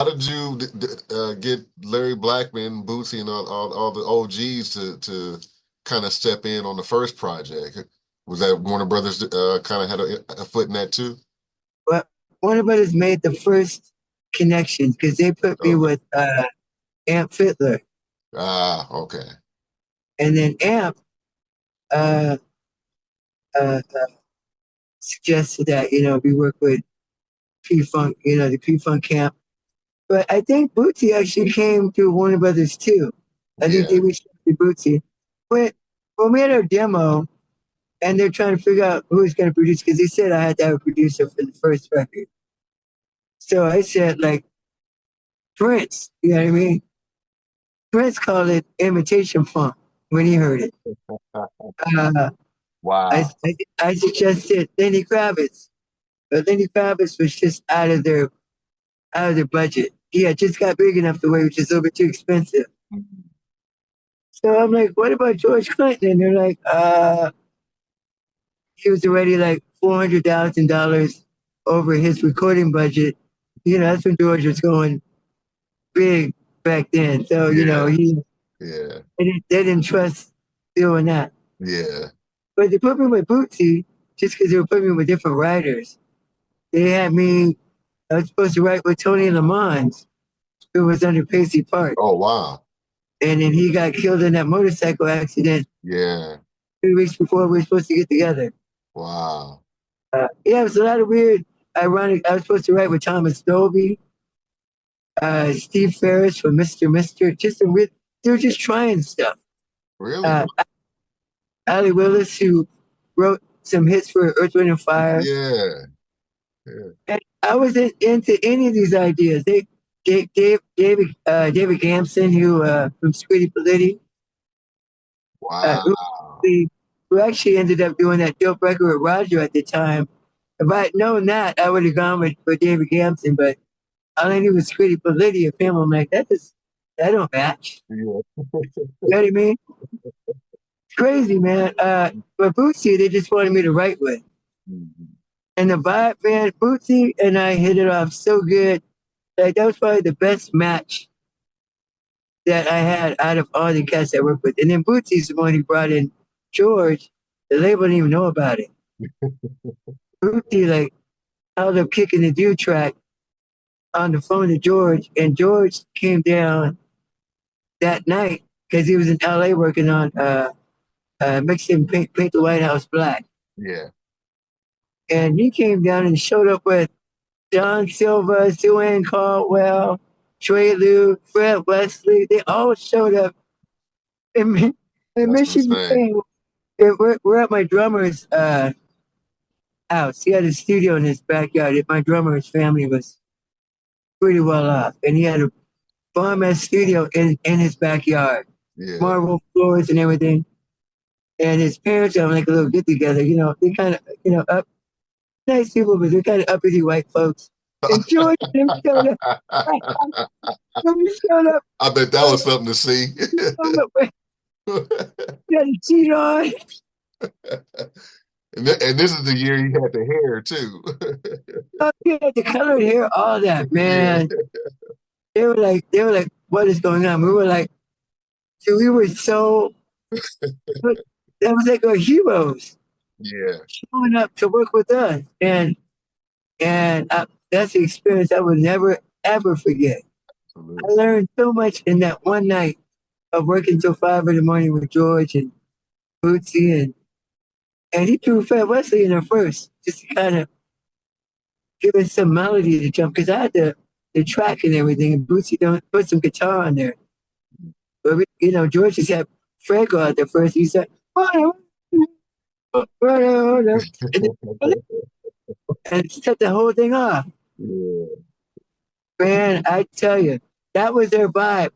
How did you get Larry Blackman, Bootsy, and all the OGs to kind of step in on the first project? Was that Warner Brothers kind of had a foot in that too? But Warner Brothers made the first connections because they put me Okay. with Amp Fiddler, Ah, okay. and then Amp uh, uh, suggested that we work with P Funk, the P Funk camp. But I think Bootsy actually came to Warner Brothers too. I think Yeah. they reached out to Bootsy. But when we had our demo, and they're trying to figure out who's going to produce because they said I had to have a producer for the first record. So I said like Prince, you know what I mean? Prince called it imitation funk when he heard it. Uh, I, Wow. I I suggested Lenny Kravitz, but Lenny Kravitz was just out of their budget. He had just got big enough to where it was just a little bit too expensive. So I'm like, what about George Clinton? And they're like, he was already like $400,000 over his recording budget. That's when George was going big back then. So, Yeah. Yeah. they didn't trust doing that. Yeah. But they put me with Bootsy just because they were putting me with different writers. They had me, I was supposed to write with Tony Lamont, who was under Paisley Park. Oh, wow. And then he got killed in that motorcycle accident Yeah. 3 weeks before we were supposed to get together. Wow. Yeah, it was a lot of weird, ironic. I was supposed to write with Thomas Dolby, Steve Ferris from Mr. Mister. Just some weird, they were just trying stuff. Really? Uh, Ali Willis, who wrote some hits for Earth, Wind, and Fire. Yeah. Yeah. And I wasn't into any of these ideas. David Gamson, who from Squiddy Politti, who, Wow. who actually ended up doing that dope record with Roger at the time. If I had known that, I would have gone with David Gamson, but all I knew was Squiddy Politti of him. I'm like, that don't match. Yeah. You know what I mean? It's crazy, man. But Bootsy, they just wanted me to write with. Mhm. And the vibe, man, Bootsy and I hit it off so good. Like that was probably the best match that I had out of all the cats I worked with. And then Bootsy's the one who brought in George. The label didn't even know about it. Bootsy like held up kicking the due track on the phone to George, and George came down that night because he was in LA working on mixing Paint the White House Black. Yeah. And he came down and showed up with Don Silva, Sue Ann Caldwell, Trey Lou, Fred Wesley. They all showed up in That's Michigan. insane. We're at my drummer's house. He had a studio in his backyard. My drummer's family was pretty well off, and he had a bomb ass studio in his backyard, Yeah. marble floors and everything. And his parents have like a little get together. They kind of up nice people, but they're kind of uppity white folks. And George and him showed up. He showed up. I bet that was something to see. He had a cheat on. And this is the year he had the hair too. He had the colored hair, all that, Yeah. man. They were like, what is going on? We were like, so we were so, that was like our heroes Yeah. showing up to work with us. And that's the experience I would never, ever forget. I Absolutely. learned so much in that one night of working till 5 in the morning with George and Bootsy. And he threw Fred Wesley in there first, just to kind of give us some melody to jump, because I had the track and everything, and Bootsy don't put some guitar on there. But George just had Fred go out there first. He said, and set the whole thing off. Yeah. Man, I tell you, that was their vibe.